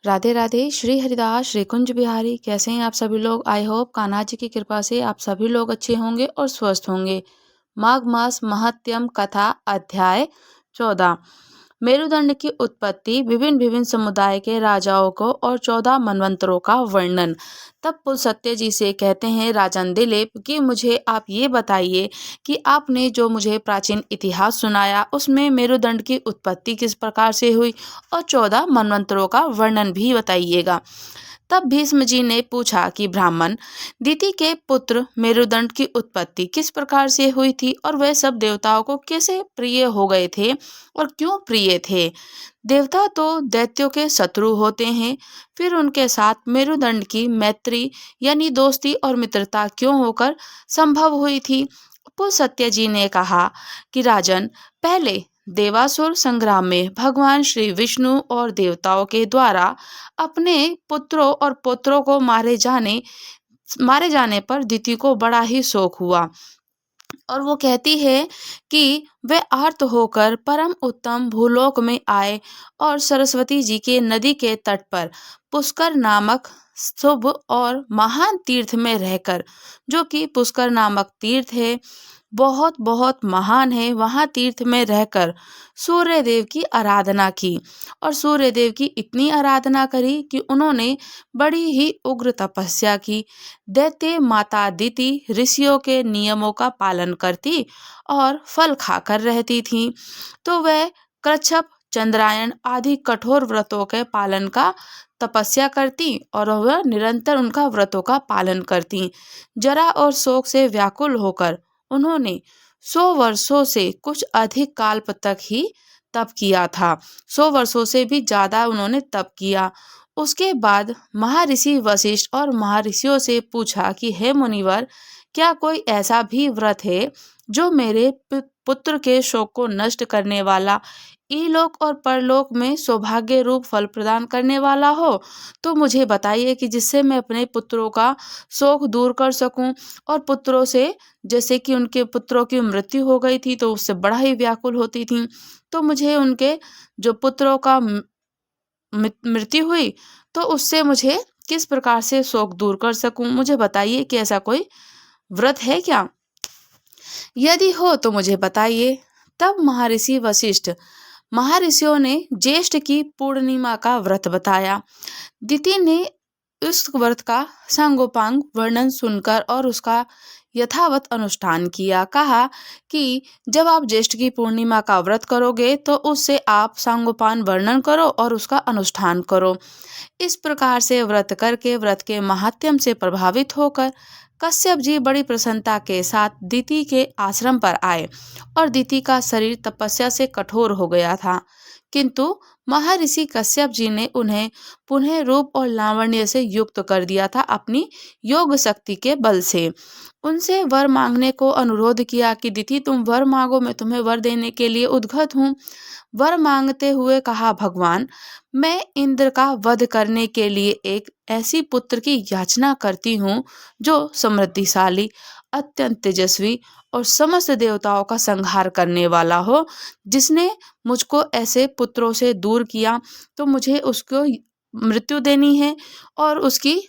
राधे राधे। श्री हरिदास, श्री कुंज बिहारी। कैसे हैं आप सभी लोग? आई होप कान्हा जी की कृपा से आप सभी लोग अच्छे होंगे और स्वस्थ होंगे। माघ मास महत्यम कथा अध्याय 14। मेरुदंड की उत्पत्ति, विभिन्न विभिन्न समुदाय के राजाओं को और 14 मनवंतरों का वर्णन। तब पुलस्त्य जी से कहते हैं राजन दिलीप कि मुझे आप ये बताइए कि आपने जो मुझे प्राचीन इतिहास सुनाया उसमें मेरुदंड की उत्पत्ति किस प्रकार से हुई और 14 मनवंतरों का वर्णन भी बताइएगा। तब भीष्म जी ने पूछा कि ब्राह्मण दिति के पुत्र मेरुदंड की उत्पत्ति किस प्रकार से हुई थी और वह सब देवताओं को कैसे प्रिय हो गए थे और क्यों प्रिय थे। देवता तो दैत्यों के शत्रु होते हैं, फिर उनके साथ मेरुदंड की मैत्री यानी दोस्ती और मित्रता क्यों होकर संभव हुई थी। पुलस्त्य जी ने कहा कि राजन, पहले देवासुर संग्राम में भगवान श्री विष्णु और देवताओं के द्वारा अपने पुत्रों और पुत्रों को मारे जाने पर दिति को बड़ा ही शोक हुआ और वो कहती है कि वे आर्त होकर परम उत्तम भूलोक में आए और सरस्वती जी के नदी के तट पर पुष्कर नामक शुभ और महान तीर्थ में रहकर, जो कि पुष्कर नामक तीर्थ है, बहुत बहुत महान है, वहाँ तीर्थ में रहकर सूर्य देव की आराधना की और सूर्य देव की इतनी आराधना करी कि उन्होंने बड़ी ही उग्र तपस्या की। दैत्य माता दिति ऋषियों के नियमों का पालन करती और फल खाकर रहती थी, तो वह कृच्छ्रप, चंद्रायन आदि कठोर व्रतों के पालन का तपस्या करती और वह निरंतर उनका व्रतों का पालन करती। जरा और शोक से व्याकुल होकर उन्होंने 100 वर्षों से कुछ अधिक काल तक ही तप किया था। 100 वर्षों से भी ज्यादा उन्होंने तप किया। उसके बाद महर्षि वशिष्ठ और महर्षियों से पूछा कि हे मुनिवर, क्या कोई ऐसा भी व्रत है जो मेरे पुत्र के शोक को नष्ट करने वाला, इहलोक और परलोक में सौभाग्य रूप फल प्रदान करने वाला हो? तो मुझे बताइए कि जिससे मैं अपने पुत्रों का शोक दूर कर सकूं और पुत्रों से, जैसे कि उनके पुत्रों की मृत्यु हो गई थी तो उससे बड़ा ही व्याकुल होती थी, तो मुझे उनके जो पुत्रों का मृत्यु हुई तो उससे मुझे किस प्रकार से शोक दूर कर सकूं। मुझे बताइए कि ऐसा कोई व्रत है क्या? यदि हो तो मुझे बताइए। तब महर्षि वशिष्ठ महर्षियों ने ज्येष्ठ की पूर्णिमा का व्रत बताया। दिति ने उस व्रत का सांगोपांग वर्णन सुनकर और उसका यथावत अनुष्ठान किया। कहा कि जब आप ज्येष्ठ की पूर्णिमा का व्रत करोगे तो उससे आप सांगोपान वर्णन करो और उसका अनुष्ठान करो। इस प्रकार से व्रत करके व्रत के महात्म्य से प्रभावित होकर कश्यप जी बड़ी प्रसन्नता के साथ दिति के आश्रम पर आए और दिति का शरीर तपस्या से कठोर हो गया था, किंतु महर्षि कश्यप जी ने उन्हें पुनः रूप और लावण्य से युक्त कर दिया था अपनी योग शक्ति के बल से। उनसे वर मांगने को अनुरोध किया कि दिति, तुम वर मांगो, मैं तुम्हें वर देने के लिए उद्गत हूँ। वर मांगते हुए कहा, भगवान, मैं इंद्र का वध करने के लिए एक ऐसी पुत्र की याचना करती हूँ जो समृद्धिशाली, अत्यंत तेजस्वी और समस्त देवताओं का संहार करने वाला हो। जिसने मुझको ऐसे पुत्रों से दूर किया तो मुझे उसको मृत्यु देनी है और उसकी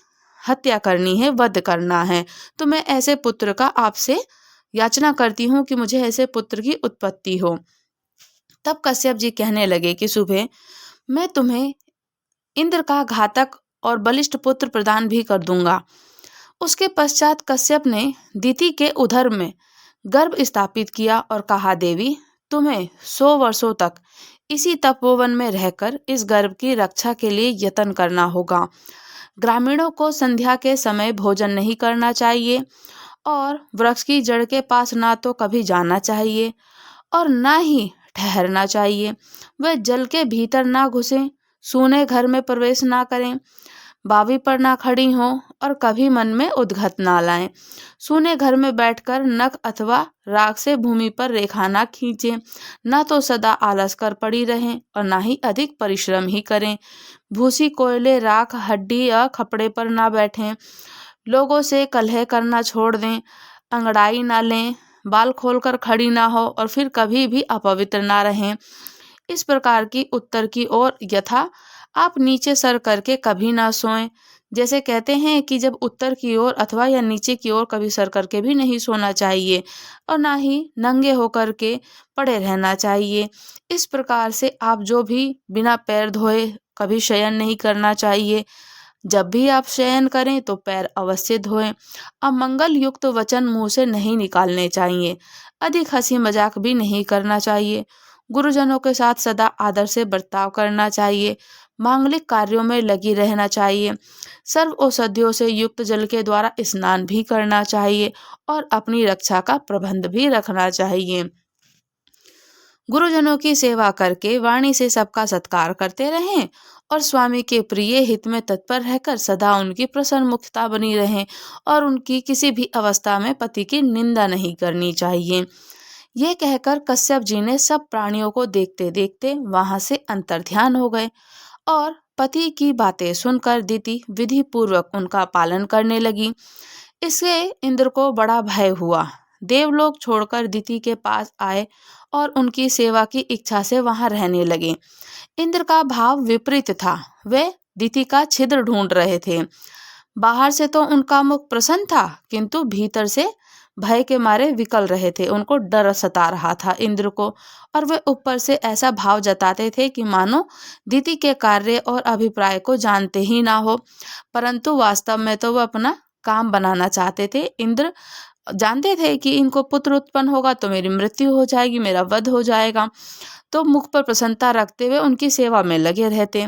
हत्या करनी है, वध करना है। तो मैं ऐसे पुत्र का आपसे याचना करती हूँ कि मुझे ऐसे पुत्र की उत्पत्ति हो। तब कश्यप जी कहने लगे कि सुबह मैं तुम्हें इंद्र का घातक और बलिष्ठ पुत्र प्रदान भी कर दूंगा। उसके पश्चात कश्यप ने दिति के उदर में गर्भ स्थापित किया और कहा, देवी, तुम्हें 100 वर्षों तक इसी तपोवन में रहकर इस गर्भ की रक्षा के लिए यत्न करना होगा। ग्रामीणों को संध्या के समय भोजन नहीं करना चाहिए और वृक्ष की जड़ के पास ना तो कभी जाना चाहिए और ना ही ठहरना चाहिए। वे जल के भीतर ना घुसें, सूने घर में प्रवेश ना करें, बावी पर ना खड़ी हों और कभी मन में उद्गत ना लाएं। सूने घर में बैठकर नख अथवा राख से भूमि पर रेखा ना खींचें, ना तो सदा आलस कर पड़ी रहें और ना ही अधिक परिश्रम ही करें। भूसी, कोयले, राख, हड्डी या खपड़े पर ना बैठें। लोगों से कलह करना छोड़ दें, अंगड़ाई ना लें, बाल खोलकर खड़ी ना हो और फिर कभी भी अपवित्र ना रहें। इस प्रकार की उत्तर की ओर यथा आप नीचे सर करके कभी ना सोएं। जैसे कहते हैं कि जब उत्तर की ओर अथवा या नीचे की ओर कभी सर करके भी नहीं सोना चाहिए और ना ही नंगे होकर के पड़े रहना चाहिए। इस प्रकार से आप जो भी बिना पैर धोए कभी शयन नहीं करना चाहिए। जब भी आप शयन करें तो पैर अवश्य धोएं। अमंगल युक्त वचन मुंह से नहीं निकालने चाहिए। अधिक हंसी मजाक भी नहीं करना चाहिए। गुरुजनों के साथ सदा आदर से बर्ताव करना चाहिए। मांगलिक कार्यों में लगी रहना चाहिए। सर्व औषधियों से युक्त जल के द्वारा स्नान भी करना चाहिए और अपनी रक्षा का प्रबंध भी रखना चाहिए। गुरुजनों की सेवा करके वाणी से सबका सत्कार करते रहें और स्वामी के प्रिय हित में तत्पर रहकर सदा उनकी प्रसन्नमुखता बनी रहें और उनकी किसी भी अवस्था में पति की निंदा नहीं करनी चाहिए। यह कहकर कश्यप जी ने सब प्राणियों को देखते देखते वहां से अंतर्ध्यान हो गए और पति की बातें सुनकर दिति विधि पूर्वक उनका पालन करने लगी। इससे इंद्र को बड़ा भय हुआ। देवलोक छोड़कर दिति के पास आए और उनकी सेवा की इच्छा से वहां रहने लगे। इंद्र का भाव विपरीत था। वे दिति का छिद्र ढूंढ रहे थे। बाहर से तो उनका मुख प्रसन्न था, किंतु भीतर से भय के मारे विकल रहे थे। उनको डर सता रहा था इंद्र को, और वे ऊपर से ऐसा भाव जताते थे कि मानो दिति के कार्य और अभिप्राय को जानते ही ना हो, परंतु वास्तव में तो वह अपना काम बनाना चाहते थे। इंद्र जानते थे कि इनको पुत्र उत्पन्न होगा तो मेरी मृत्यु हो जाएगी, मेरा वध हो जाएगा, तो मुख पर प्रसन्नता रखते हुए उनकी सेवा में लगे रहते।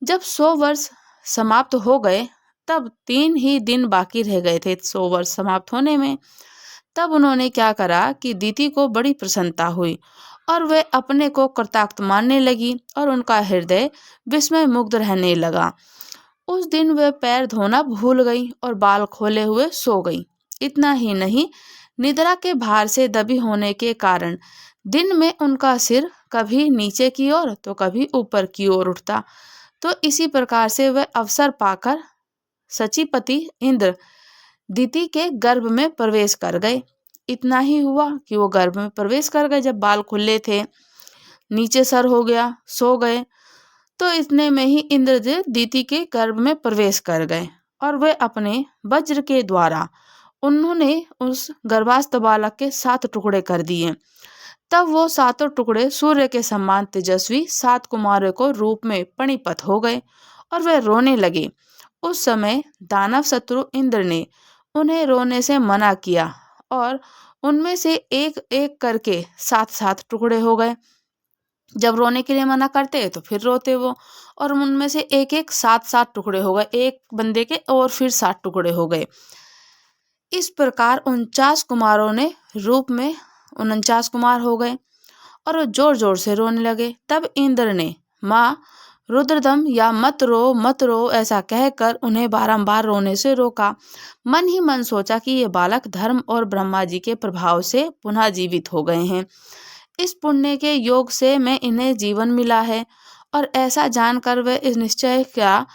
जब 100 वर्ष समाप्त हो गए, तब 3 ही दिन बाकी रह गए थे 100 वर्ष समाप्त होने में। तब उन्होंने क्या करा कि दिति को बड़ी प्रसन्नता हुई और वे अपने को कृतार्थ मानने लगी और उनका हृदय विस्मय मुग्ध रहने लगा। उस दिन वे पैर धोना भूल गई और बाल खोले हुए सो गई। इतना ही नहीं, निद्रा के भार से दबी होने के कारण दिन में उनका सिर कभी नीचे की ओर तो कभी ऊपर की ओर उठता। तो इसी प्रकार से वे अवसर पाकर सचिपति इंद्र दिति के गर्भ में प्रवेश कर गए। इतना ही हुआ कि वो गर्भ में प्रवेश कर गए। जब बाल खुले थे, नीचे सर हो गया, सो गए, तो इतने में ही इंद्रदेव दिति के गर्भ में प्रवेश कर गए और वे अपने वज्र के द्वारा उन्होंने उस गर्भास्थ बालक के 7 टुकड़े कर दिए। तब वो 7 टुकड़े सूर्य के समान तेजस्वी 7 कुमारों को रूप में परिणत हो गए और वे रोने लगे। उस समय दानव शत्रु इंद्र ने उन्हें रोने से मना किया और उनमें से एक एक करके 7-7 टुकड़े हो गए। जब रोने के लिए मना करते तो फिर रोते वो, और उनमें से एक एक 7-7 टुकड़े हो गए, एक बंदे के, और फिर 7 टुकड़े हो गए। इस प्रकार 49 कुमारों ने रूप में 49 कुमार हो गए और वो जोर जोर से रोने लगे। तब इंद्र ने माँ रुद्रदम या मत रो ऐसा कहकर उन्हें बारंबार रोने से रोका। मन ही मन सोचा कि ये बालक धर्म और ब्रह्मा जी के प्रभाव से पुनः जीवित हो गए हैं। इस पुण्य के योग से मैं इन्हें जीवन मिला है। और ऐसा जानकर वे इस निश्चय किया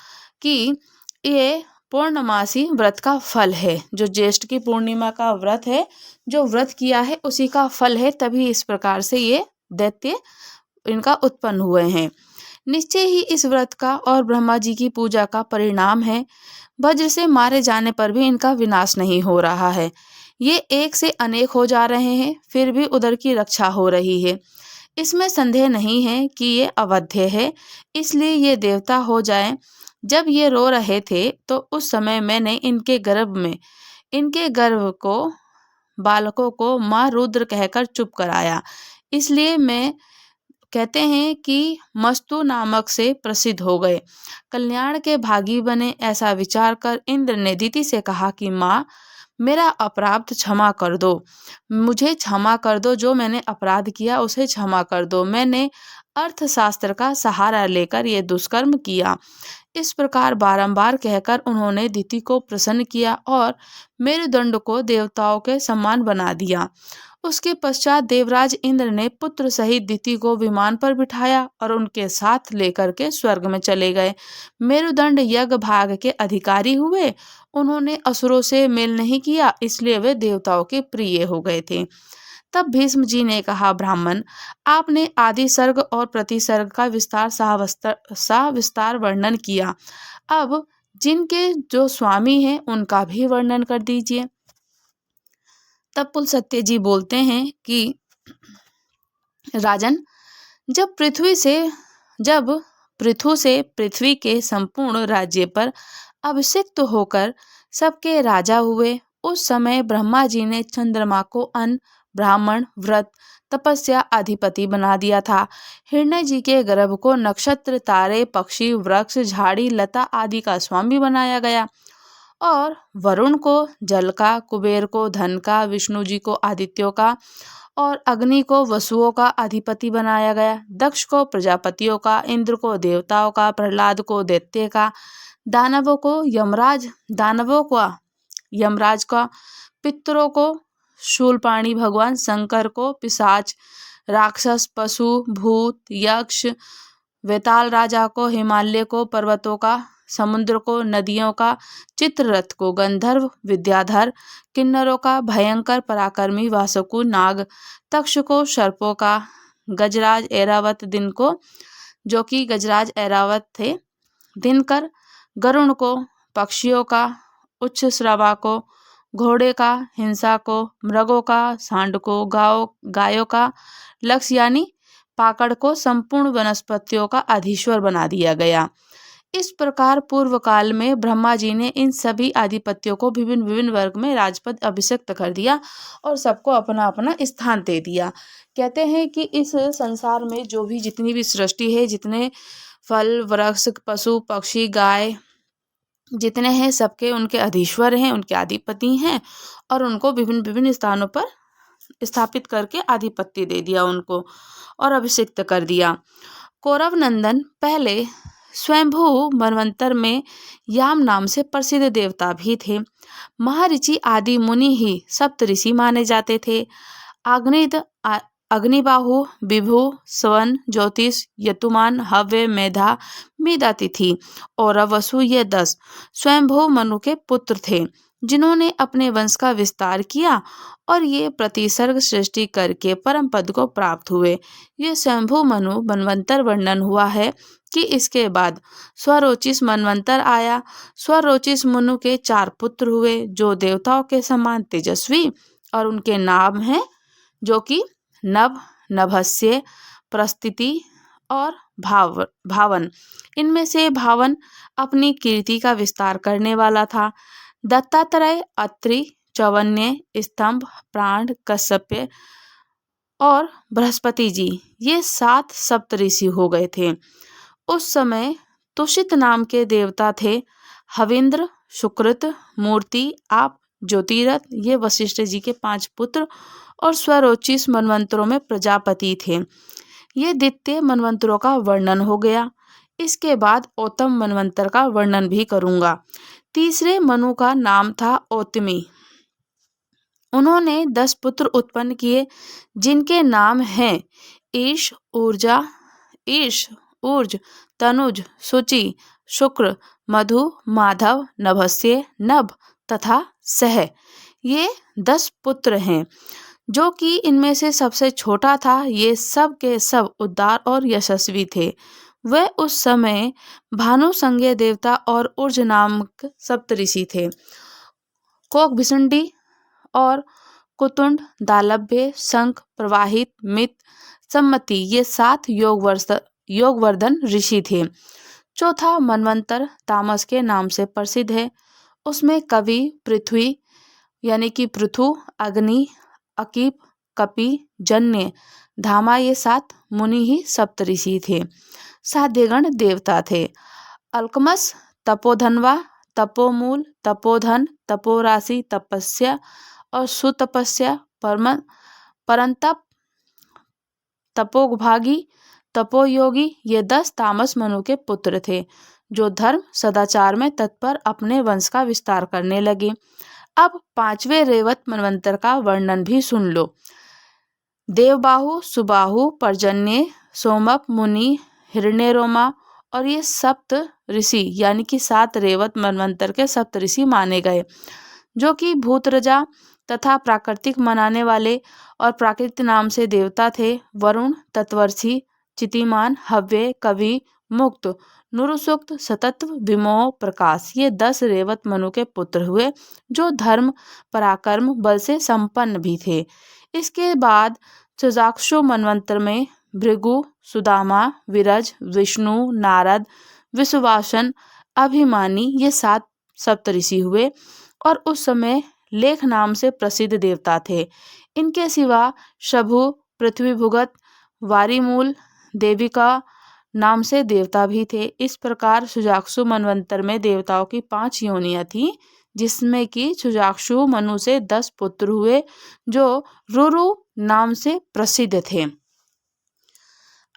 कि ये पूर्णमासी व्रत का फल है, जो ज्येष्ठ की पूर्णिमा का व्रत है, जो व्रत किया है उसी का फल है। तभी इस प्रकार से ये दैत्य इनका उत्पन्न हुए हैं। निश्चय ही इस व्रत का और ब्रह्मा जी की पूजा का परिणाम है। वज्र से मारे जाने पर भी इनका विनाश नहीं हो रहा है। ये एक से अनेक हो जा रहे हैं, फिर भी उधर की रक्षा हो रही है। इसमें संदेह नहीं है कि ये अवध्य है, इसलिए ये देवता हो जाए। जब ये रो रहे थे तो उस समय मैंने इनके गर्भ को बालकों को माँ रुद्र कहकर चुप कराया। इसलिए मैं कहते हैं कि मस्तु नामक से प्रसिद्ध हो गए, कल्याण के भागी बने। ऐसा विचार कर इंद्र ने दिति से कहा कि माँ, मेरा अपराध क्षमा कर दो, मुझे क्षमा कर दो, जो मैंने अपराध किया उसे क्षमा कर दो। मैंने अर्थशास्त्र का सहारा लेकर ये दुष्कर्म किया। इस प्रकार बारंबार कहकर उन्होंने दिति को प्रसन्न किया और मेरुदंड को देवताओं के समान बना दिया। उसके पश्चात देवराज इंद्र ने पुत्र सहित दिति को विमान पर बिठाया और उनके साथ लेकर के स्वर्ग में चले गए। मेरुदंड यज्ञ भाग के अधिकारी हुए। उन्होंने असुरों से मेल नहीं किया, इसलिए वे देवताओं के प्रिय हो गए थे। तब भीष्म जी ने कहा, ब्राह्मण, आपने आदि सर्ग और प्रतिसर्ग का सविस्तार वर्णन किया। अब जिनके जो स्वामी हैं उनका भी वर्णन कर दीजिए। तब पुलस्त्य जी बोलते हैं कि राजन, जब पृथु से पृथ्वी के संपूर्ण राज्य पर अभिषिक्त होकर सबके राजा हुए, उस समय ब्रह्मा जी ने चंद्रमा को अन्न, ब्राह्मण, व्रत, तपस्या अधिपति बना दिया था। हिरण्य जी के गर्भ को नक्षत्र, तारे, पक्षी, वृक्ष, झाड़ी, लता आदि का स्वामी बनाया गया और वरुण को जल का, कुबेर को धन का, विष्णु जी को आदित्यों का और अग्नि को वसुओं का अधिपति बनाया गया। दक्ष को प्रजापतियों का, इंद्र को देवताओं का, प्रहलाद को दैत्य का, दानवों को यमराज का, पितरों को शूलपाणी भगवान शंकर को, पिशाच, राक्षस, पशु, भूत, यक्ष, वेताल राजा को, हिमालय को, पर्वतों का, समुद्र को, नदियों का, चित्ररथ को, गंधर्व, विद्याधर, किन्नरों का, भयंकर पराक्रमी वासुकु, नाग, तक्ष को, सर्पों का, गजराज, ऐरावत, दिन को, जो कि गजराज ऐरावत थे, दिनकर, गरुण को, पक्षियों का, उच्च श्रवा को, घोड़े का, हिंसा को, मृगों का, सांड को, गायों का, लक्ष्य यानी पाकड़ को, संपूर्ण वनस्पतियों का अधीश्वर बना दिया गया। इस प्रकार पूर्व काल में ब्रह्मा जी ने इन सभी आधिपत्यों को विभिन्न विभिन्न वर्ग में राजपद अभिषिक्त कर दिया और सबको अपना अपना स्थान दे दिया। कहते हैं कि इस संसार में जो भी जितनी भी सृष्टि है, जितने फल, वृक्ष, पशु, पक्षी, गाय जितने हैं, सबके उनके अधीश्वर हैं, उनके अधिपति हैं और उनको विभिन्न विभिन्न स्थानों पर स्थापित करके आधिपत्य दे दिया उनको और अभिषिक्त कर दिया। कौरव नंदन पहले स्वयंभू मनवंतर में याम नाम से प्रसिद्ध देवता भी थे। महर्षि आदि मुनि ही सप्तऋषि माने जाते थे। अग्निबाहु, विभु, स्वन, ज्योतिष, यतुमान, हव्य, मेधा, मेधातिथि और वसु, ये 10 स्वयंभू मनु के पुत्र थे जिन्होंने अपने वंश का विस्तार किया और ये प्रतिसर्ग सृष्टि करके परम पद को प्राप्त हुए। ये स्वयंभू मनु मनवंतर वर्णन हुआ है कि इसके बाद स्वरोचिष मनवंतर आया। स्वरोचिष मनु के 4 पुत्र हुए जो देवताओं के समान तेजस्वी और उनके नाम हैं जो कि नभ, नभस्य, प्रस्थिति और भावन। इनमें से भावन अपनी कीर्ति का विस्तार करने वाला था। दत्तात्रेय, अत्रि, चौवन्य, स्तंभ, प्राण, कश्यप और बृहस्पति जी, ये 7 सप्तऋषि हो गए थे। उस समय तुषित नाम के देवता थे। हविंद्र, सुकृत, मूर्ति, आप, ज्योतिरथ, ये वशिष्ठ जी के 5 पुत्र और स्वरोचिष मनवंतरों में प्रजापति थे। ये द्वितीय मनवंतरों का वर्णन हो गया। इसके बाद औतम मनवंतर का वर्णन भी करूंगा। तीसरे मनु का नाम था औतमी। उन्होंने 10 पुत्र उत्पन्न किए जिनके नाम हैं ईश, ऊर्ज, तनुज, शुचि, शुक्र, मधु, माधव, नभस्य, नभ तथा सह। ये 10 पुत्र हैं जो कि इनमें से सबसे छोटा था। ये सब के सब उदार और यशस्वी थे। वह उस समय भानु संज्ञ देवता और ऊर्ज नामक सप्तऋषि थे। कोक भिसंडी और कुतुंड, दालभ्य, शंख, प्रवाहित, मित, सम्मति, ये 7 योगवर्धन ऋषि थे। चौथा मनवंतर तामस के नाम से प्रसिद्ध है। उसमें कवि, पृथ्वी यानी कि पृथु, अग्नि, अकीप, कपि, जन्य, धामा, ये 7 मुनि ही सप्तऋषि थे। साध्यगण देवता थे। अल्कमस, तपोधनवा, तपोमूल, तपोधन, तपोराशि, तपस्या और सुतपस्या, परंतप, तपोभागी, तपोयोगी, ये 10 तामस मनु के पुत्र थे जो धर्म सदाचार में तत्पर अपने वंश का विस्तार करने लगे। अब 5वें रेवत मनवंतर का वर्णन भी सुन लो। देवबाहु, सुबाहु, पर्जन्य, सोमप, मुनि, हिरण्यरोमा और ये 7 ऋषि यानी कि 7 रेवत मनवंतर के 7 ऋषि माने गए जो कि भूतरजा, तथा प्राकृतिक मनाने वाले और प्राकृत नाम से देवता थे वरुण, तत्वर्षि, चितिमान, हव्य, कवि, मुक्त, नुरुसुक्त, सतत्व, विमोह, प्रकाश। ये 10 रेवत मनु के पुत्र हुए जो धर्म पराक्रम बल से संपन्न भी थे। इसके बाद चाक्षुष मनवंतर में भृगु, सुदामा, विरज, विष्णु, नारद, विश्वासन, अभिमानी ये 7 सप्तऋषि हुए और उस समय लेख नाम से प्रसिद्ध देवता थे। इनके सिवा शभु, पृथ्वीभुगत, वारीमूल, देविका नाम से देवता भी थे। इस प्रकार सुजाक्षु मनवंतर में देवताओं की 5 योनियां थीं, जिसमें कि सुजाक्षु मनु से 10 पुत्र हुए जो रुरु नाम से प्रसिद्ध थे।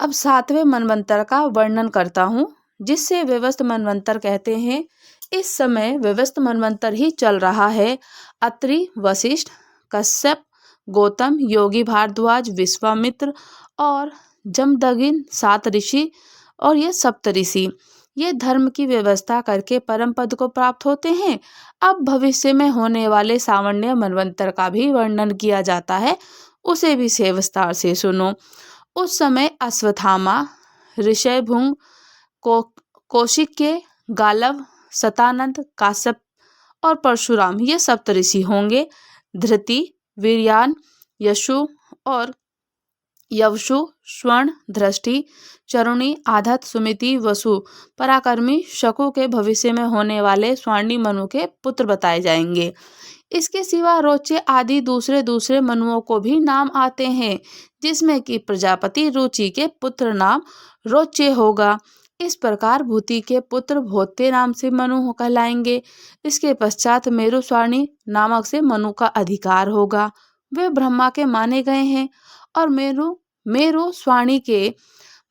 अब 7वें मनवंतर का वर्णन करता हूँ, जिससे व्यवस्थ मनवंतर कहते हैं। इस समय व्यवस्थ मनवंतर ही चल रहा है। अत्रि, वशिष्ठ, कश्यप, गौतम, योगी भारद्वाज, विश्वामित्र और जमदग्नि 7 ऋषि और ये सप्तऋषि ये धर्म की व्यवस्था करके परम पद को प्राप्त होते हैं। अब भविष्य में होने वाले सावण्य मनवंतर का भी वर्णन किया जाता है, उसे भी से विस्तार से सुनो। उस समय अश्वत्थामा, ऋषभृंग, कौशिक्य, गालव, शतानंद, काश्यप और परशुराम ये सप्तऋषि होंगे। धृति, वीर्यान, यशु और यवशु, स्वर्ण, दृष्टि, चरुणी, आधत, सुमिति, वसु, पराक्रमी, शकु के भविष्य में होने वाले स्वर्णी मनु के पुत्र बताए जाएंगे। इसके सिवा रोचे आदि दूसरे मनुओं को भी नाम आते हैं, जिसमें कि प्रजापति रुचि के पुत्र नाम रोचे होगा। इस प्रकार भूति के पुत्र भोत्ते नाम से मनु कहलाएंगे। इसके पश्चात मेरु स्वाणी नामक से मनु का अधिकार होगा। वे ब्रह्मा के माने गए हैं और मेरु स्वाणी के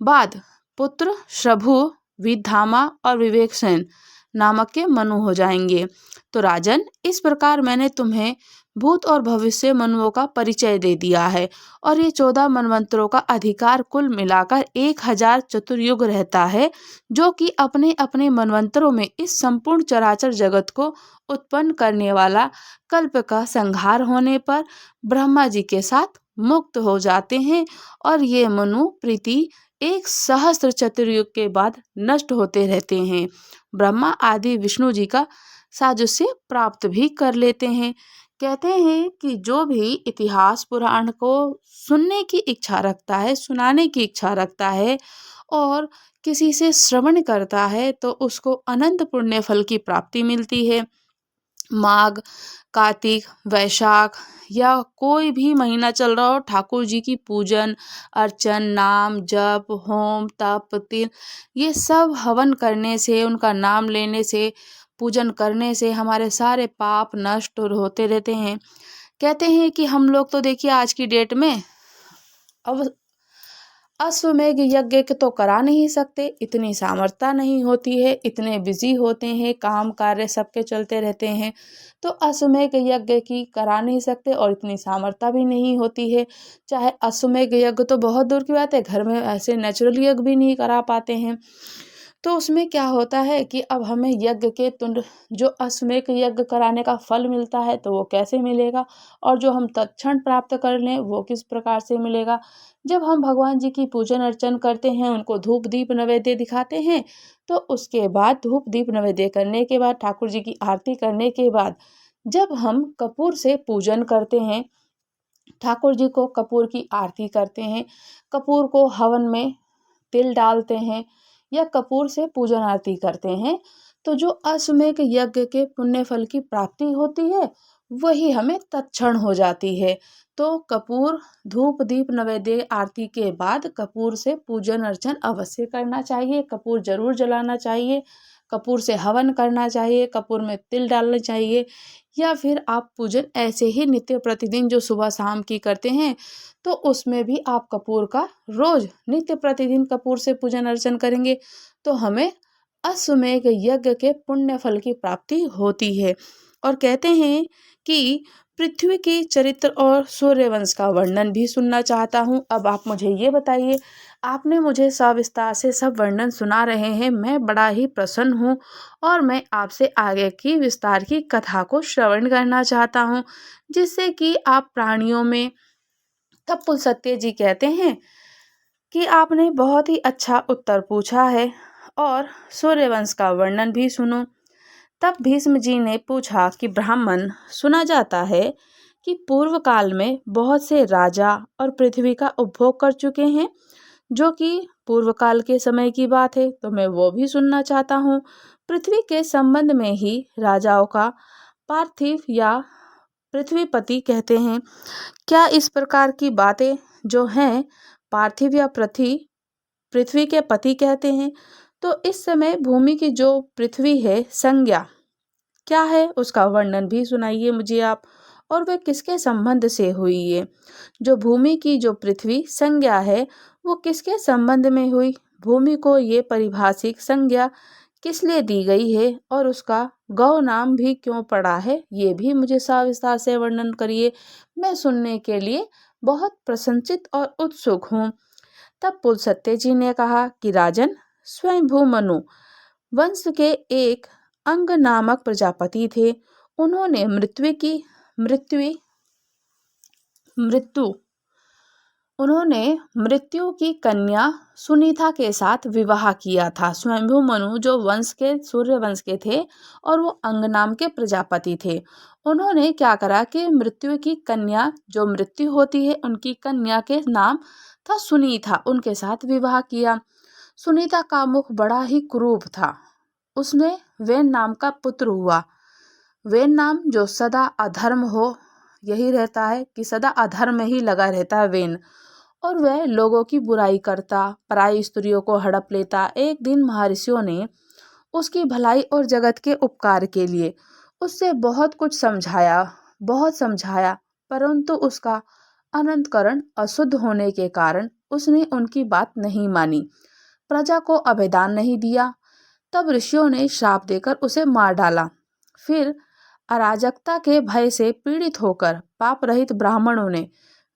बाद पुत्र शभु, विधामा और विवेकसेन नामक के मनु हो जाएंगे। तो राजन, इस प्रकार मैंने तुम्हें भूत और भविष्य मनुओं का परिचय दे दिया है और ये 14 मनवंतरों का अधिकार कुल मिलाकर 1000 चतुर्युग रहता है, जो कि अपने अपने मनवंतरों में इस संपूर्ण चराचर जगत को उत्पन्न करने वाला कल्प का संहार होने पर ब्रह्मा जी के साथ मुक्त हो जाते हैं और ये मनु प्रीति 1 सहस्त्र चतुर्युग के बाद नष्ट होते रहते हैं। ब्रह्मा आदि विष्णु जी का साजुष्य प्राप्त भी कर लेते हैं। कहते हैं कि जो भी इतिहास पुराण को सुनने की इच्छा रखता है, सुनाने की इच्छा रखता है और किसी से श्रवण करता है तो उसको अनंत पुण्य फल की प्राप्ति मिलती है। माघ, कार्तिक, वैशाख या कोई भी महीना चल रहा हो, ठाकुर जी की पूजन अर्चन, नाम जप, होम तप, तिल ये सब हवन करने से, उनका नाम लेने से, पूजन करने से हमारे सारे पाप नष्ट होते रहते हैं। कहते हैं कि हम लोग तो देखिए आज की डेट में अब अश्वमेघ यज्ञ के तो करा नहीं सकते, इतनी सामर्थ्य नहीं होती है, इतने बिजी होते हैं, काम कार्य सबके चलते रहते हैं, तो अश्वमेघ यज्ञ की करा नहीं सकते और इतनी सामर्थ्य भी नहीं होती है। चाहे अश्वमेघ यज्ञ तो बहुत दूर की बात है, घर में ऐसे नेचुरल यज्ञ भी नहीं करा पाते हैं। तो उसमें क्या होता है कि अब हमें यज्ञ के तुंड जो अश्वमेघ यज्ञ कराने का फल मिलता है तो वो कैसे मिलेगा, और जो हम तत्क्षण प्राप्त कर लें वो किस प्रकार से मिलेगा। जब हम भगवान जी की पूजन अर्चन करते हैं, उनको धूप दीप नैवेद्य दिखाते हैं, तो उसके बाद धूप दीप नैवेद्य करने के बाद, ठाकुर जी की आरती करने के बाद जब हम कपूर से पूजन करते हैं, ठाकुर जी को कपूर की आरती करते हैं, कपूर को हवन में तिल डालते हैं या कपूर से पूजन आरती करते हैं, तो जो अश्वमेघ यज्ञ के पुण्य फल की प्राप्ति होती है वही हमें तत्क्षण हो जाती है। तो कपूर धूप दीप नैवेद्य आरती के बाद कपूर से पूजन अर्चन अवश्य करना चाहिए, कपूर जरूर जलाना चाहिए, कपूर से हवन करना चाहिए, कपूर में तिल डालना चाहिए, या फिर आप पूजन ऐसे ही नित्य प्रतिदिन जो सुबह शाम की करते हैं तो उसमें भी आप कपूर का रोज नित्य प्रतिदिन कपूर से पूजन अर्चन करेंगे तो हमें अश्वमेघ यज्ञ के पुण्य फल की प्राप्ति होती है। और कहते हैं कि पृथ्वी के चरित्र और सूर्यवंश का वर्णन भी सुनना चाहता हूँ। अब आप मुझे ये बताइए, आपने मुझे सविस्तार से सब वर्णन सुना रहे हैं, मैं बड़ा ही प्रसन्न हूँ और मैं आपसे आगे की विस्तार की कथा को श्रवण करना चाहता हूँ, जिससे कि आप प्राणियों में। तब पुलस्त्य जी कहते हैं कि आपने बहुत ही अच्छा उत्तर पूछा है और सूर्यवंश का वर्णन भी सुनो। तब भीष्म जी ने पूछा कि ब्राह्मण, सुना जाता है कि पूर्व काल में बहुत से राजा और पृथ्वी का उपभोग कर चुके हैं, जो कि पूर्व काल के समय की बात है, तो मैं वो भी सुनना चाहता हूँ। पृथ्वी के संबंध में ही राजाओं का पार्थिव या पृथ्वीपति कहते हैं। क्या इस प्रकार की बातें जो हैं पार्थिव या पृथ्वी के पति कहते हैं, तो इस समय भूमि की जो पृथ्वी है संज्ञा क्या है, उसका वर्णन भी सुनाइए मुझे आप। और वह किसके संबंध से हुई है? जो भूमि की जो पृथ्वी संज्ञा है वो किसके संबंध में हुई? भूमि को ये पारिभाषिक संज्ञा किस लिए दी गई है और उसका गौ नाम भी क्यों पड़ा है, ये भी मुझे सविस्तार से वर्णन करिए। मैं सुनने के लिए बहुत प्रसन्नचित और उत्सुक हूँ। तब पुलस्त्य जी ने कहा कि राजन, स्वयंभू मनु वंश के एक अंग नामक प्रजापति थे। उन्होंने मृत्यु की कन्या सुनीता के साथ विवाह किया था। स्वयंभू मनु जो वंश के सूर्य वंश के थे और वो अंग नाम के प्रजापति थे। उन्होंने क्या करा कि मृत्यु की कन्या जो मृत्यु होती है उनकी कन्या के नाम था सुनीता, उनके साथ विवाह किया। सुनीता का मुख बड़ा ही क्रूर था। उसमें वेन नाम का पुत्र हुआ। वेन नाम जो सदा अधर्म हो, यही रहता है कि सदा अधर्म में ही लगा रहता है वेन, और वह लोगों की बुराई करता, पराई स्त्रियों को हड़प लेता। एक दिन महर्षियों ने उसकी भलाई और जगत के उपकार के लिए उससे बहुत समझाया, परंतु उसका अंतःकरण अशुद्ध होने के कारण उसने उनकी बात नहीं मानी, प्रजा को अभयदान नहीं दिया। तब ऋषियों ने श्राप देकर उसे मार डाला। फिर अराजकता के भय से पीड़ित होकर पाप रहित ब्राह्मणों ने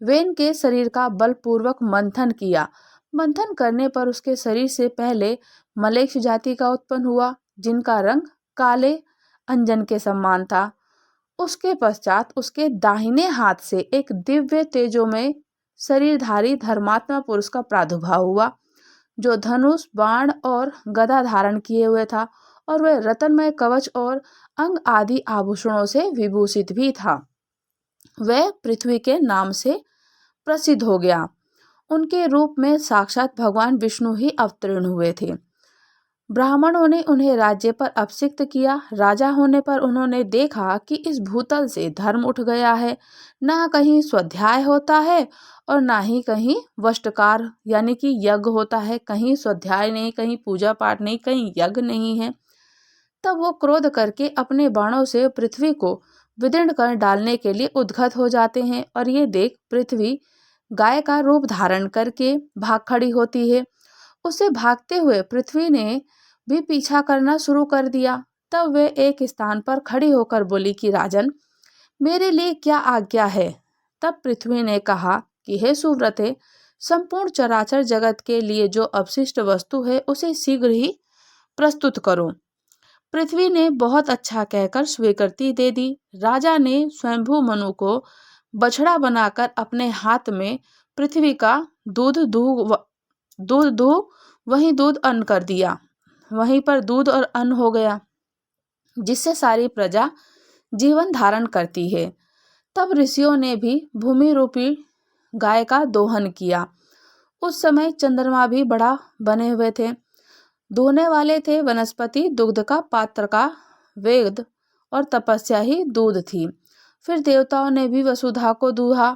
वेन के शरीर का बलपूर्वक मंथन किया। मंथन करने पर उसके शरीर से पहले मलेच्छ जाति का उत्पन्न हुआ, जिनका रंग काले अंजन के समान था। उसके पश्चात उसके दाहिने हाथ से एक दिव्य तेजोमय शरीरधारी धर्मात्मा पुरुष का प्रादुर्भाव हुआ, जो धनुष, बाण और गदा धारण किए हुए था, और वह रत्नमय कवच और अंग आदि आभूषणों से विभूषित भी था। वह पृथ्वी के नाम से प्रसिद्ध हो गया। उनके रूप में साक्षात भगवान विष्णु ही अवतीर्ण हुए थे। ब्राह्मणों ने उन्हें राज्य पर अभिषिक्त किया। राजा होने पर उन्होंने देखा कि इस भूतल से धर्म उठ गया है, ना कहीं स्वाध्याय होता है और ना ही कहीं वष्टकार यानी कि यज्ञ होता है। कहीं स्वाध्याय नहीं, कहीं पूजा पाठ नहीं, कहीं यज्ञ नहीं है। तब वो क्रोध करके अपने बाणों से पृथ्वी को विदीर्ण कर डालने के लिए उद्गत हो जाते हैं, और ये देख पृथ्वी गाय का रूप धारण करके भाग खड़ी होती है। उसे भागते हुए पृथ्वी ने भी पीछा करना शुरू कर दिया। तब वे एक स्थान पर खड़ी होकर बोली कि राजन, मेरे लिए क्या आज्ञा है? तब पृथ्वी ने कहा कि हे सुव्रते, संपूर्ण चराचर जगत के लिए जो अवशिष्ट वस्तु है उसे शीघ्र ही प्रस्तुत करो। पृथ्वी ने बहुत अच्छा कहकर स्वीकृति दे दी। राजा ने स्वयंभू मनु को बछड़ा बनाकर अपने हाथ में पृथ्वी का दूध दूह वहीं दूध अन्न कर दिया। वहीं पर दूध और अन्न हो गया, जिससे सारी प्रजा जीवन धारण करती है। तब ऋषियों ने भी भूमि रूपी गाय का दोहन किया। उस समय चंद्रमा भी बड़ा बने हुए थे, दोहने वाले थे। वनस्पति दुग्ध का पात्र का वेद और तपस्या ही दूध थी। फिर देवताओं ने भी वसुधा को दूहा।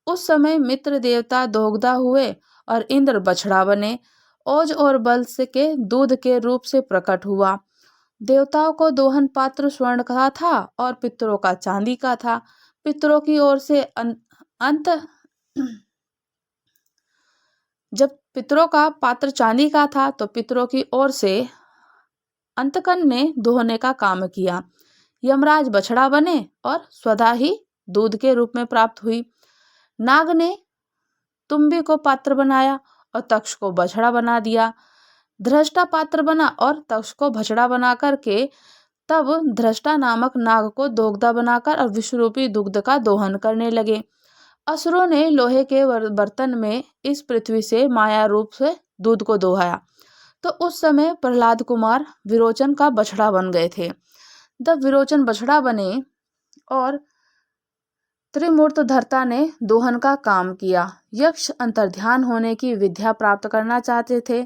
उस समय मित्र देवता दोग्धा हुए और इंद्र बछड़ा बने। ओज और बल से के दूध के रूप से प्रकट हुआ। देवताओं को दोहन पात्र स्वर्ण का था और पितरों का चांदी का था। पितरों की ओर से अंत जब पितरों का पात्र चांदी का था तो पितरों की ओर से अंतकन ने दोहने का काम किया। यमराज बछड़ा बने और स्वतः ही दूध के रूप में प्राप्त हुई। नाग ने तुम्बी को पात्र बनाया और तक्ष को बछड़ा बना दिया। धृष्टा पात्र बना और तक्ष को बछड़ा बना करके तब धृष्टा नामक नाग को दोग्धा बनाकर और विश्वरूपी दुग्ध का दोहन करने लगे। असुरों ने लोहे के बर्तन में इस पृथ्वी से माया रूप से दूध को दोहाया। तो उस समय प्रहलाद कुमार विरोचन का बछड़ा बन गए थे। जब विरोचन बछड़ा बने और त्रिमूर्तधर्ता ने दोहन का काम किया। यक्ष अंतर्ध्यान होने की विद्या प्राप्त करना चाहते थे,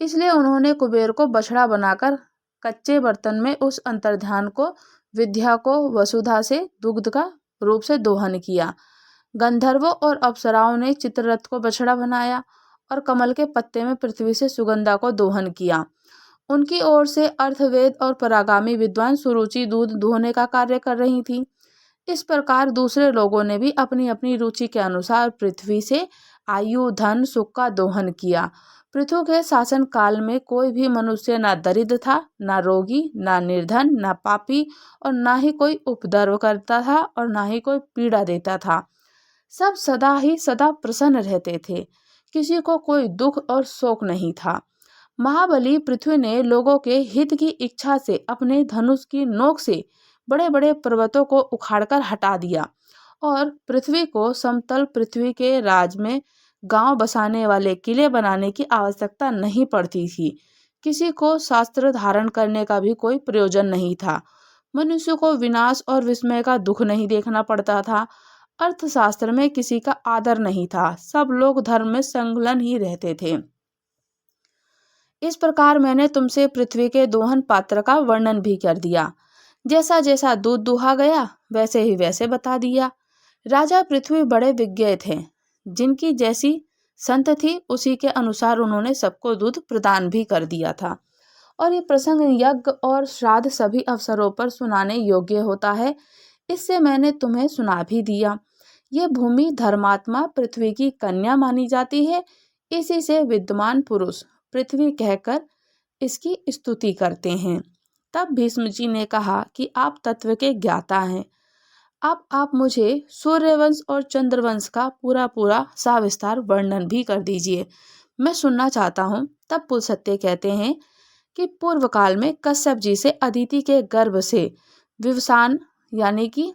इसलिए उन्होंने कुबेर को बछड़ा बनाकर कच्चे बर्तन में उस अंतर्ध्यान को विद्या को वसुधा से दुग्ध का रूप से दोहन किया। गंधर्वों और अप्सराओं ने चित्ररथ को बछड़ा बनाया और कमल के पत्ते में पृथ्वी से सुगंधा को दोहन किया। उनकी ओर से अर्थवेद और परागामी विद्वान सुरुचि दूध दोहने का कार्य कर रही थी। इस प्रकार दूसरे लोगों ने भी अपनी अपनी रुचि के अनुसार पृथ्वी से आयु, धन, सुख का दोहन किया। पृथु के शासन काल में कोई भी मनुष्य ना दरिद्र था, ना रोगी, ना निर्धन, ना पापी और ना ही कोई उपद्रव करता था और ना ही कोई पीड़ा देता था। सब सदा ही सदा प्रसन्न रहते थे, किसी को कोई दुख और शोक नहीं था। महाबली पृथ्वी ने लोगों के हित की इच्छा से अपने धनुष की नोक से बड़े बड़े पर्वतों को उखाड़कर हटा दिया और पृथ्वी को समतल पृथ्वी के राज में गांव बसाने वाले किले बनाने की आवश्यकता नहीं पड़ती थी। किसी को शास्त्र धारण करने का भी कोई प्रयोजन नहीं था। मनुष्य को विनाश और विस्मय का दुख नहीं देखना पड़ता था। अर्थशास्त्र में किसी का आदर नहीं था। सब लोग धर्म में संलग्न ही रहते थे। इस प्रकार मैंने तुमसे पृथ्वी के दोहन पात्र का वर्णन भी कर दिया। जैसा जैसा दूध दुहा गया वैसे ही वैसे बता दिया। राजा पृथ्वी बड़े विज्ञ थे। जिनकी जैसी संत थी उसी के अनुसार उन्होंने सबको दूध प्रदान भी कर दिया था। और ये प्रसंग यज्ञ और श्राद्ध सभी अवसरों पर सुनाने योग्य होता है, इससे मैंने तुम्हें सुना भी दिया। ये भूमि धर्मात्मा पृथ्वी की कन्या मानी जाती है। इसी से विद्वान पुरुष पृथ्वी कहकर इसकी स्तुति करते हैं। तब भीष्म जी ने कहा कि आप तत्व के ज्ञाता हैं, अब आप मुझे सूर्यवंश और चंद्रवंश का पूरा पूरा सविस्तार वर्णन भी कर दीजिए, मैं सुनना चाहता हूँ। तब पुलस्त्य कहते हैं कि पूर्व काल में कश्यप जी से अदिति के गर्भ से विवसान यानी कि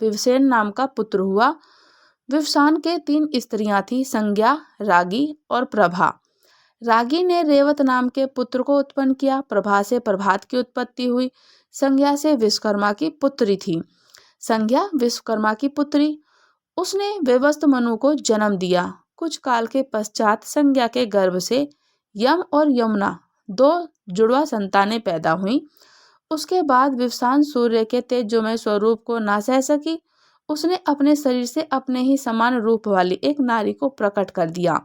विवसेन नाम का पुत्र हुआ। विवसान के 3 स्त्रियां थी, संज्ञा, रागी और प्रभा। रागी ने रेवत नाम के पुत्र को उत्पन्न किया। प्रभा से प्रभात की उत्पत्ति हुई। संज्ञा से विश्वकर्मा की पुत्री थी। संज्ञा विश्वकर्मा की पुत्री, उसने व्यवस्थ मनु को जन्म दिया। कुछ काल के पश्चात संज्ञा के गर्भ से यम और यमुना 2 जुड़वा संतानें पैदा हुईं। उसके बाद विवस्वान सूर्य के तेजोमय स्वरूप को ना सह सकी। उसने अपने शरीर से अपने ही समान रूप वाली एक नारी को प्रकट कर दिया।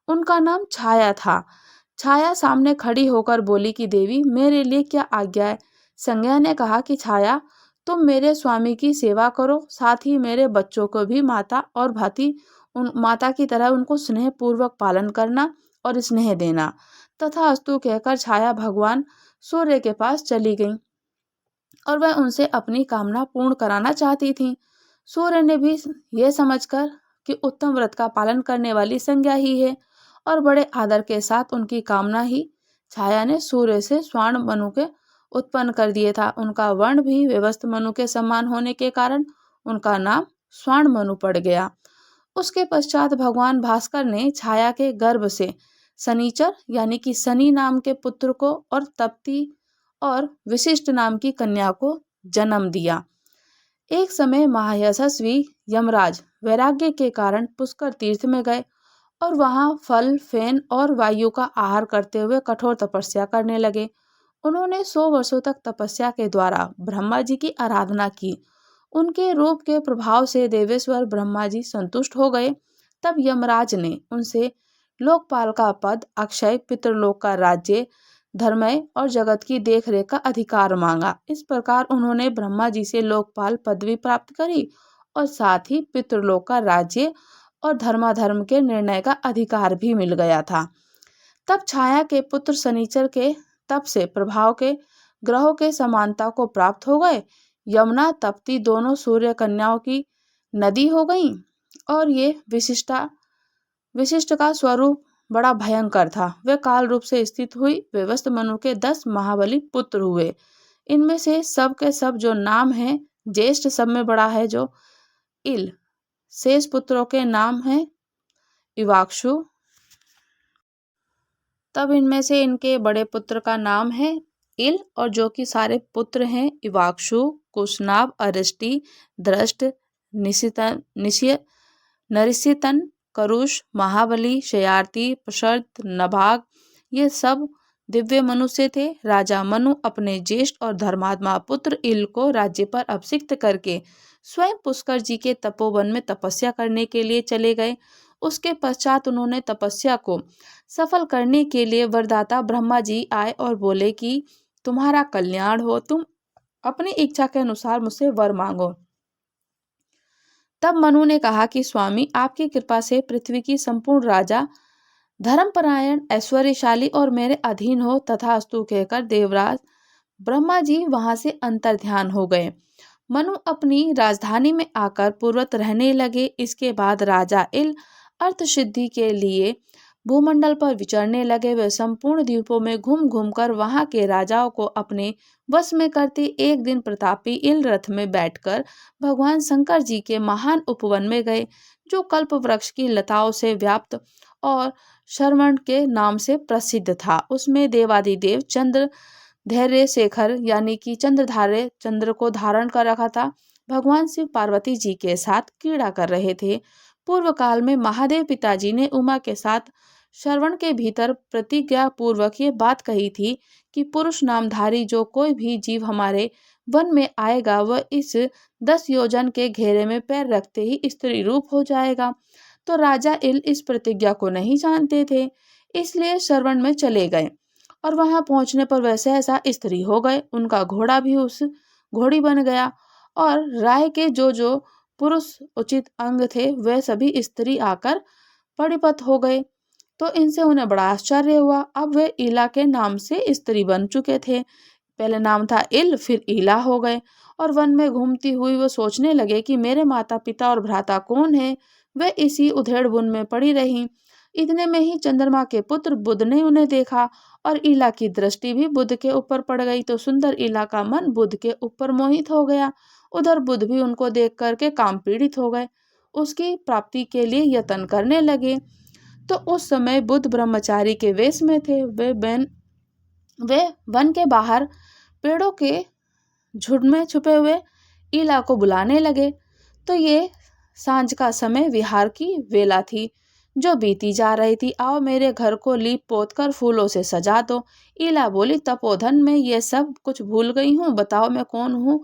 उनका नाम छाया था। छाया सामने खड़ी होकर बोली कि देवी मेरे लिए क्या आज्ञा है। संज्ञा ने कहा कि छाया तुम मेरे स्वामी की सेवा करो, साथ ही मेरे बच्चों को भी माता और भांति माता की तरह उनको स्नेह पूर्वक पालन करना और स्नेह देना। तथास्तु कहकर छाया भगवान सूर्य के पास चली गई और वह उनसे अपनी कामना पूर्ण कराना चाहती थी। सूर्य ने भी यह समझकर कि उत्तम व्रत का पालन करने वाली संज्ञा ही है और बड़े आदर के साथ उनकी कामना ही छाया ने सूर्य से स्वर्ण मनु के उत्पन्न कर दिए था। उनका वर्ण भी व्यवस्थ मनु के समान होने के कारण उनका नाम स्वर्ण मनु पड़ गया। उसके पश्चात भगवान भास्कर ने छाया के गर्भ से शनिचर यानी कि शनि नाम के पुत्र को और तप्ती और विशिष्ट नाम की कन्या को जन्म दिया। एक समय महायशस्वी यमराज वैराग्य के कारण पुष्कर तीर्थ में गए और वहां फल, फेन और वायु का आहार करते हुए कठोर तपस्या करने लगे। उन्होंने 100 वर्षों तक तपस्या के द्वारा ब्रह्मा जी की आराधना की। उनके रूप के प्रभाव से देवेश्वर ब्रह्मा जी संतुष्ट हो गए। तब यमराज ने उनसे लोकपाल का पद, अक्षय पितृलोक का राज्य, धर्मय और जगत की देखरेख का अधिकार मांगा। इस प्रकार उन्होंने ब्रह्मा जी से लोकपाल पदवी प्राप्त करी और साथ ही पितृलोक का राज्य और धर्माधर्म के निर्णय का अधिकार भी मिल गया था। तब छाया के पुत्र शनिचर के तप से प्रभाव के ग्रहों के समानता को प्राप्त हो गए। यमुना तप्ती दोनों सूर्य कन्याओं की नदी हो गई और ये विशिष्ट का स्वरूप बड़ा भयंकर था। वे काल रूप से स्थित हुई। व्यवस्थ मनु के 10 महाबली पुत्र हुए। इनमें से सब के सब जो नाम है, ज्येष्ठ सब में बड़ा है जो इल। शेष पुत्रों के नाम है इवाक्षु। तब इनमें से इनके बड़े पुत्र का नाम है इल और जो कि सारे पुत्र हैं इवाक्षु, कुशनाभ, अरिष्टि, दृष्ट, नरिसितन, करुष, महाबली, शयार्ती, प्रशर्त, नभाग, ये सब दिव्य मनुष्य थे। राजा मनु अपने ज्येष्ठ और धर्मात्मा पुत्र इल को राज्य पर अभिषिक्त करके स्वयं पुष्कर जी के तपोवन में तपस्या करने के लिए चले गए। उसके पश्चात उन्होंने तपस्या को सफल करने के लिए वरदाता ब्रह्मा जी आए और बोले कि तुम्हारा कल्याण हो, तुम अपनी इच्छा के अनुसार मुझसे वर मांगो। तब मनु ने कहा कि स्वामी, आपकी कृपा से पृथ्वी की संपूर्ण राजा धर्मपरायण, ऐश्वर्यशाली और मेरे अधीन हो तथास्तु कहकर देवराज ब्रह्मा जी वहां से अंतर्ध्यान हो गए। मनु अपनी राजधानी में आकर पूर्वत रहने लगे। इसके बाद राजा इल अर्थ सिद्धि के लिए भूमंडल पर विचरने लगे। वे संपूर्ण द्वीपों में घूम घूम कर वहां के राजाओं को अपने वश में करते। एक दिन प्रतापी इल रथ में बैठकर भगवान शंकर जी के महान उपवन में गए, जो कल्प वृक्ष की लताओं से व्याप्त और श्रवण के नाम से प्रसिद्ध था। उसमें देवादिदेव चंद्र धैर्य शेखर यानी कि चंद्रधार्य चंद्र को धारण कर रखा था, भगवान शिव पार्वती जी के साथ क्रीड़ा कर रहे थे। पूर्व काल में महादेव पिताजी ने उमा के साथ श्रवण के भीतर प्रतिज्ञा पूर्वक ये बात कही थी कि पुरुष नामधारी जो कोई भी जीव हमारे वन में आएगा वह इस 10 योजन के घेरे में पैर रखते ही स्त्री रूप हो जाएगा। तो राजा इल इस प्रतिज्ञा को नहीं जानते थे, इसलिए श्रवण में चले गए और वहां पहुंचने पर वह सहसा स्त्री हो गए। उनका घोड़ा भी उस घोड़ी बन गया और राय के जो पुरुष उचित अंग थे वह सभी स्त्री आकर परिपथ हो गए। तो इनसे उन्हें बड़ा आश्चर्य हुआ। अब वे इला के नाम से स्त्री बन चुके थे। पहले नाम था इल, फिर इला हो गए और वन में घूमती हुई वो सोचने लगे कि मेरे माता पिता और भ्राता कौन है। वे इसी उधेड़ बुन में पड़ी रहीं। इतने में ही चंद्रमा के पुत्र बुध ने उन्हें देखा और इला की दृष्टि भी बुध के ऊपर पड़ गई। तो सुंदर इला का मन बुध के ऊपर मोहित हो गया। उधर बुध भी उनको देख करके काम पीड़ित हो गए, उसकी प्राप्ति के लिए यत्न करने लगे। तो उस समय बुध ब्रह्मचारी के वेश में थे। वे वन के बाहर पेड़ों के झुंड में छुपे हुए इला को बुलाने लगे। तो ये सांझ का समय विहार की वेला थी जो बीती जा रही थी। आओ मेरे घर को लीप पोत कर फूलों से सजा दो। इला बोली, तपोधन में ये सब कुछ भूल गई हूँ। बताओ मैं कौन हूँ,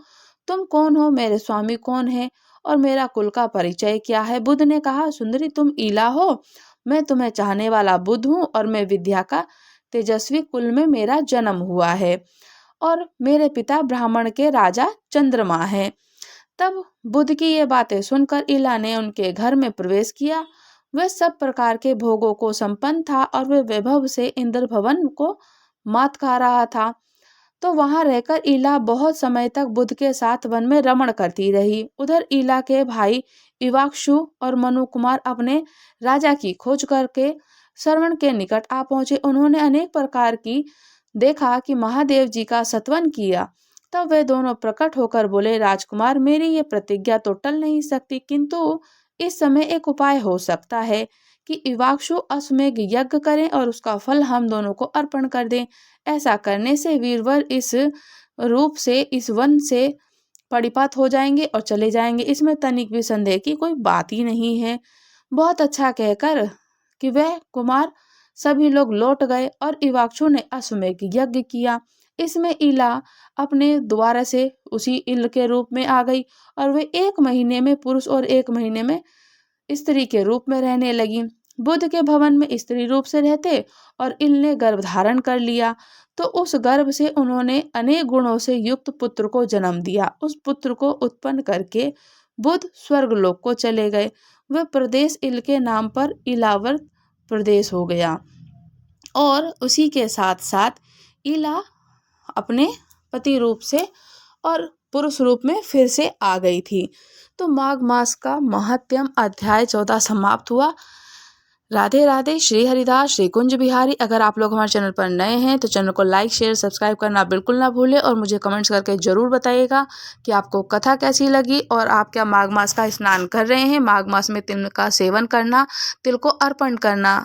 तुम कौन हो, मेरे स्वामी कौन है और मेरा कुल का परिचय क्या है। बुध ने कहा, सुंदरी तुम इला हो, मैं तुम्हें चाहने वाला बुध हूँ और मैं विद्या का तेजस्वी कुल में मेरा जन्म हुआ है और मेरे पिता ब्राह्मण के राजा चंद्रमा है। तब बुध की ये बातें सुनकर इला ने उनके घर में प्रवेश किया। वह सब प्रकार के भोगों को संपन्न था और वह वैभव से इंद्र भवन को मात खा रहा था। तो वहां रहकर इला बहुत समय तक बुध के साथ वन में रमण करती रही। उधर इला के भाई इवाक्षु और मनु कुमार अपने राजा की खोज करके श्रवण के निकट आ पहुंचे। उन्होंने अनेक प्रकार की देखा कि महादेव जी का सत्वन किया। तब वे दोनों प्रकट होकर बोले, राजकुमार, मेरी ये प्रतिज्ञा तो टल नहीं सकती, किंतु इस समय एक उपाय हो सकता है कि इवाक्षु अश्वमेघ यज्ञ करें और उसका फल हम दोनों को अर्पण कर दें। ऐसा करने से वीरवर इस रूप से इस वन से परिपात हो जाएंगे और चले जाएंगे। इसमें तनिक भी संदेह की कोई बात ही नहीं है। बहुत अच्छा कहकर कि वह कुमार सभी लोग लौट गए और इवाक्षु ने अश्वमेघ यज्ञ किया। इसमें इला अपने द्वारा से उसी इल के रूप में आ गई और वे 1 महीने में पुरुष और 1 महीने में स्त्री के रूप में रहने लगी। बुध के भवन में स्त्री रूप से रहते और इल ने गर्भ धारण कर लिया। तो उस गर्भ से उन्होंने अनेक गुणों से युक्त पुत्र को जन्म दिया। उस पुत्र को उत्पन्न करके बुध स्वर्गलोक को चले गए। वह प्रदेश इल के नाम पर इलावर्त प्रदेश हो गया और उसी के साथ साथ इला अपने पति रूप से और पुरुष रूप में फिर से आ गई थी। तो माघ मास का महात्म्य अध्याय 14 समाप्त हुआ। राधे राधे। श्री हरिदास, श्री कुंज बिहारी। अगर आप लोग हमारे चैनल पर नए हैं तो चैनल को लाइक शेयर सब्सक्राइब करना बिल्कुल ना भूलें और मुझे कमेंट्स करके ज़रूर बताइएगा कि आपको कथा कैसी लगी और आप क्या माघ मास का स्नान कर रहे हैं। माघ मास में तिल का सेवन करना, तिल को अर्पण करना